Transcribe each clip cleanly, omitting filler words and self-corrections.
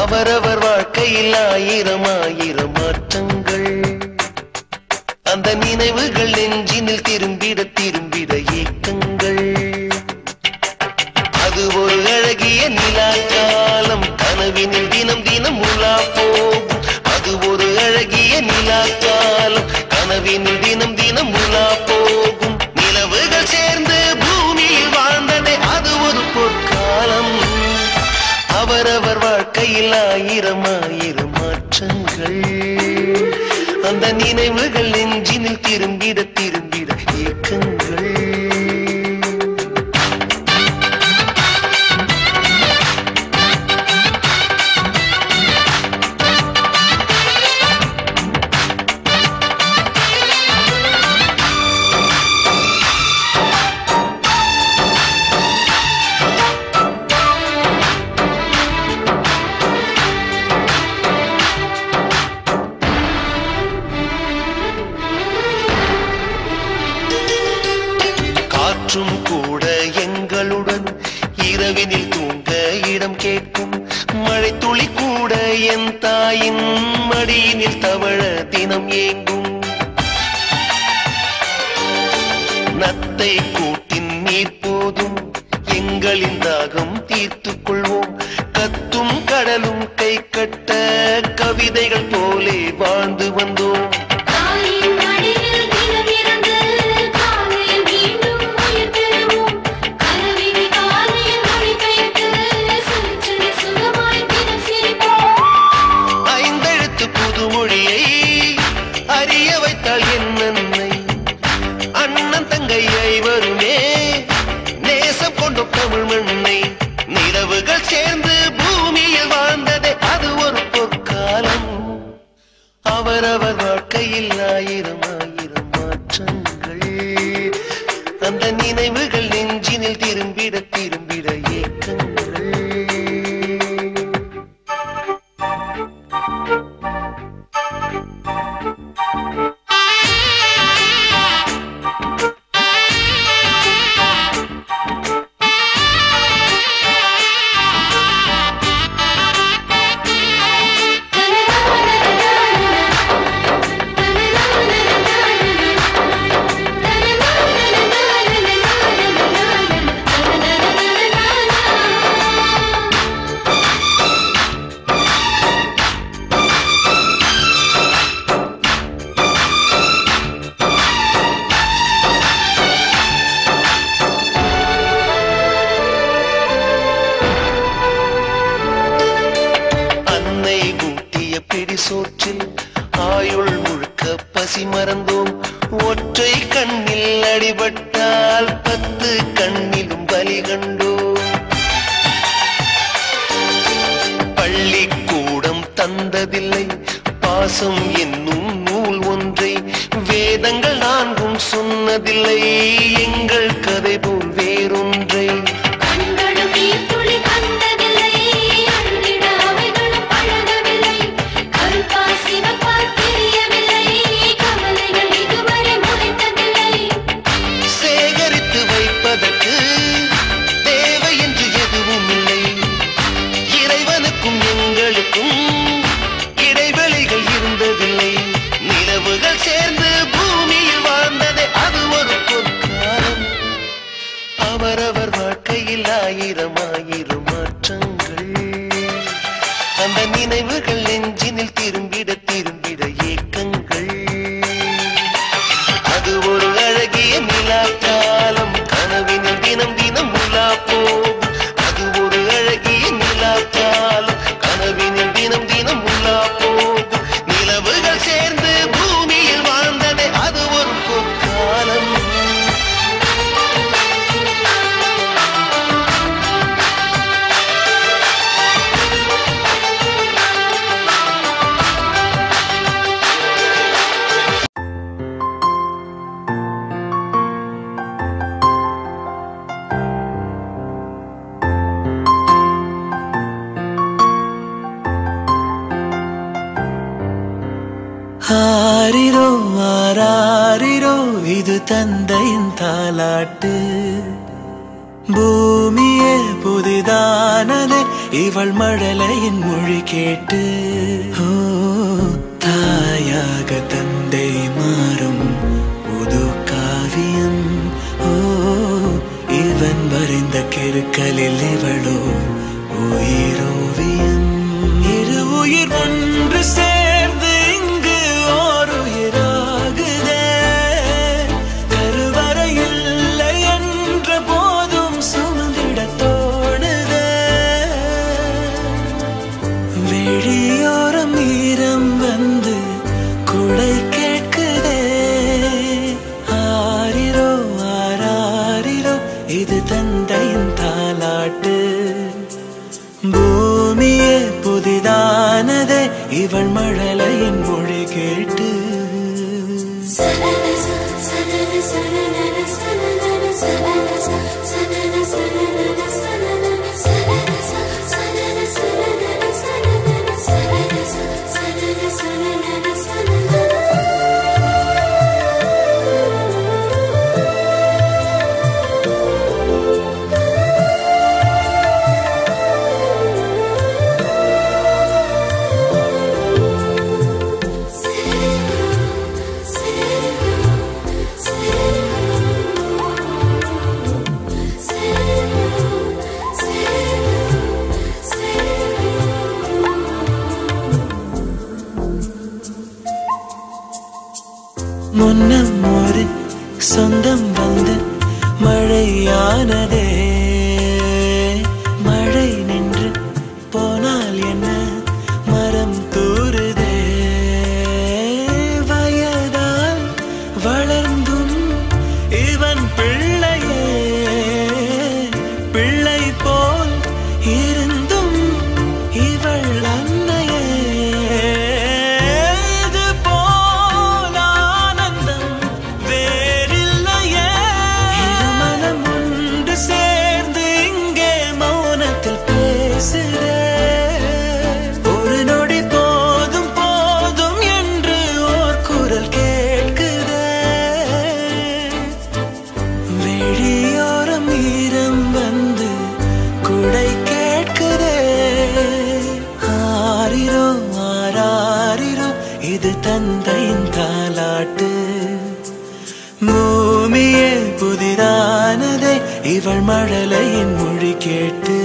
அவரவர் வாழ்க்கையில் ஆயிரம் ஆயிரம் மாற்றங்கள். அந்த நினைவுகள் நெஞ்சினில் திரும்பிட திரும்பிட ஏக்கங்கள். அது ஒரு அழகிய நிலா காலம், கனவினில் தினம் தினம் உலா போகும். அது ஒரு அழகிய நிலா காலம், கனவினில் தினம் தினம் உலா போகும். நிலவுகள் சேர்ந்து பூமியில் வாழ்ந்ததே அது ஒரு பொற்காலம். அவரவர் வாழ்க்கையில் ஆயிரம் ஆயிரம் மாற்றங்கள். அந்த நினைவுகள் நெஞ்சினில் திரும்பிட திரும்பிட ஏக்கங்கள். கூட எங்களுடன் இரவினில் தூங்க இடம் கேட்கும். மழை துளி கூட என் தாயின் மடியினில் தவழ தினம் ஏங்கும். நத்தை கூட்டின் நீர் போதும், எங்களின் தாகம் தீர்த்துக் கொள்வோம். கத்தும் கடலும் கை கட்ட கவிதைகள் போலே வாழ்ந்து வந்தோம். அறிய வைத்தால் என்னை அண்ணன் தங்கை ஐவருமே நேசம் கொண்ட தமிழ் மண்ணை. நிலவுகள் சேர்ந்து பூமியில் வாழ்ந்ததே அது ஒரு பொற்காலம். அவரவர் வாழ்க்கையில் ஆயிரம் ஆயிரம் மாற்றங்கள். அந்த நினைவுகள் நெஞ்சினில் திரும்பிட திரும்பிட ஏக்கங்கள். சோற்றில் ஆயுள் முழுக்க பசி மறந்தோம். ஒற்றை கண்ணில் அடிபட்டால் 10 கண்ணிலும் பலி கண்டோம். பள்ளிக்கூடம் தந்ததில்லை பாசம் என்னும் நூல் ஒன்றை. வேதங்கள் 4 சொன்னதில்லை எங்கள் கதை போல் வேறொன்றை. தேவை என்று எதுவும் இல்லை. இறைவனுக்கும் எங்களுக்கும் இடைவெளிகள் இருந்ததில்லை. நிலவுகள் சேர்ந்து பூமியில் வாழ்ந்ததே அது ஒரு பொற்காலம். அவரவர் வாழ்க்கையில் ஆயிரம் ஆயிரம் மாற்றங்கள். அந்த நினைவுகள் நெஞ்சினில் திரும்பிட திரும்பிட ஏக்கங்கள். அது ஒரு அழகிய நிலா காலம், கனவினில் தினம் தினம் உலா போகும். அது ஒரு அழகிய நிலா காலம், கனவினில் தினம் தினம் உலா போகும். நிலவுகள் சேர்ந்து பூமியில் வாழ்ந்ததே அது ஒரு பொற்காலம். ஆரிரோ ஆராரிரோ இது தந்தையின் தாலாட்டு. பூமியே புதிதானதே இவள் மழலையின் மொழி கேட்டு தாயாக தந்தை மாறும் புது காவியம் இவன் வரைந்த கிறுக்கலில் இவளோ உயிரோவியம் இரு உயிர் ஒன்று சேர்ந்து இங்கு ஓர் உயிராகுதே கருவறை இல்லை என்ற போதும் சுமந்திட தோணுதே வெளியோரம் ஈரம் வந்து குடை கேட்குதே ஆரிரோ ஆராரிரோ இது தந்தையின் தாலாட்டு பூமியே புதிதானதே இவள் மழலையின் மொழி கேட்டு முன்னம் ஒரு சொந்தம் வந்து மழையானதே மழை நின்று போனால் என்ன மரம் தூறுதே வயதால் வளர்ந்தும் இவன் பிள்ளையே பிள்ளை போல் இருந்தும் இவள் அன்னையே ஒரு நொடி போதும் போதும் என்று ஓர் குரல் கேட்குதே வெளியோரம் ஈரம் வந்து குடை கேட்குதே ஆரிரோ ஆராரிரோ இது தந்தையின் தாலாட்டு பூமியே புதிதானதே இவள் மழலையின் மொழி கேட்டு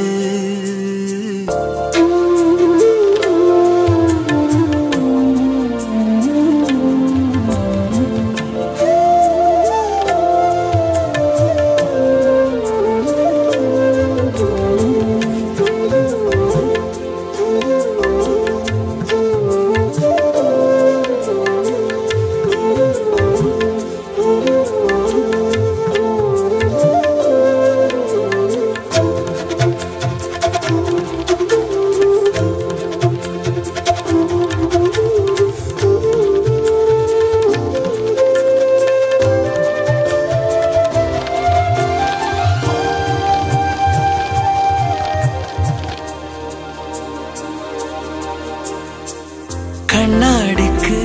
கண்ணாடிக்கு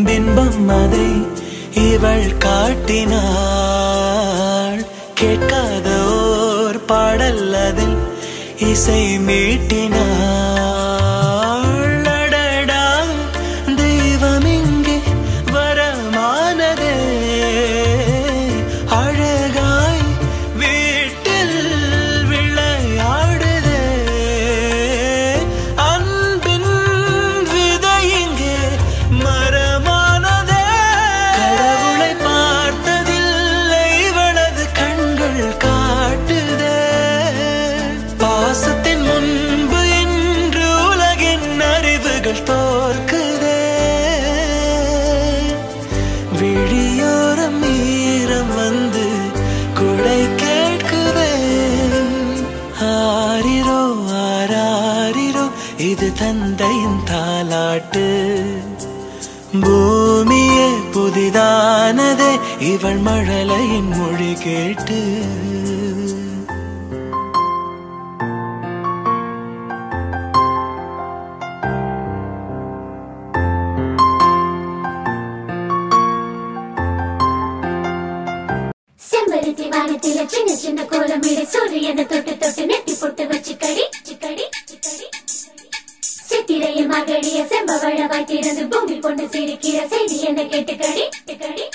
பிம்பம் அதை இவள் காட்டினாள் கேட்காத ஓர் பாடல் அதில் இசை மீட்டினாள் அடடா தெய்வம் இங்கே வரமானதே அழகாய் வீட்டில் விளையாடுதே அன்பின் விதை இங்கே மரமானதே கடவுளை பார்த்ததில்லை இவளது கண்கள் காட்டுதே பாசத்தின் முன்பு இன்று உலகின் அறிவுகள் தோற்குதே விழியோரம் ஈரம் வந்து குடை கேட்குதே ஆரிரோ ஆராரிரோ இது தந்தையின் தாலாட்டு பூமியே புதிதானதே இவள் மழலையின் மொழி கேட்டு செம்பருத்தி வானத்தில சின்ன சின்ன கோலமிட சூரியனை தொட்டு தொட்டு நெட்டி போட்டு வச்சு கடி இருக்கிற செய்தி என்ன கேட்டுக்கடி கடி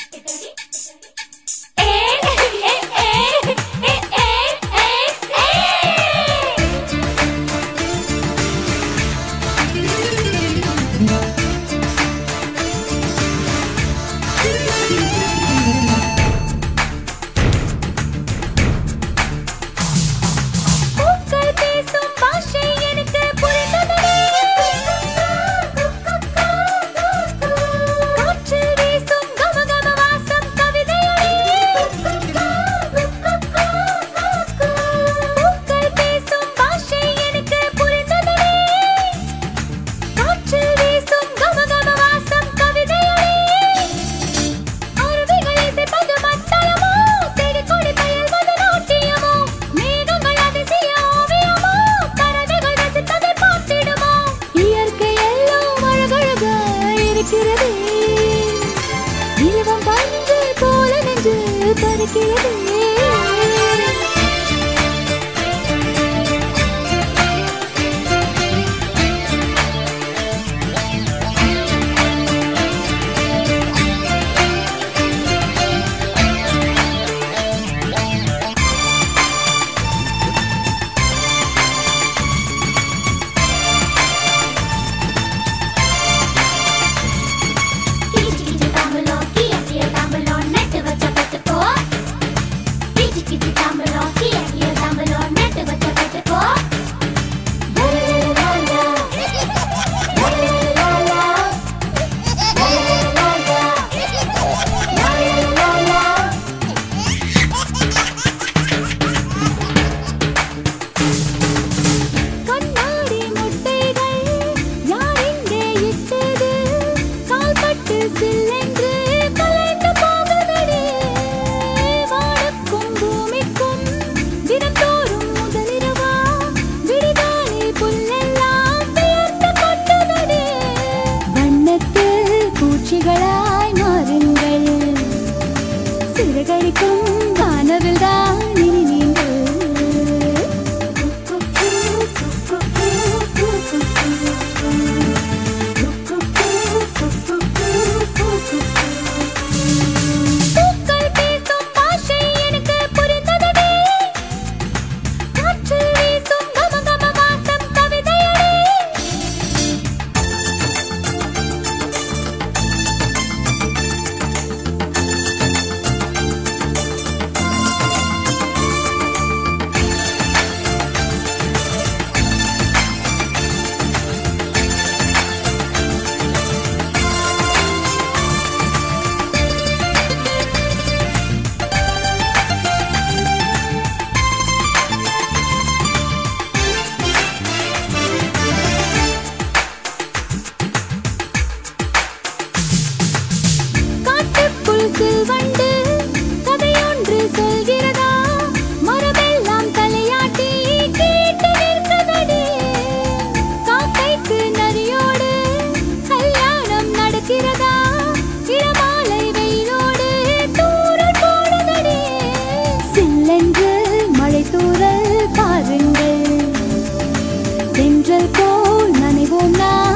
தென்றல் போல் நனைவோம் நான்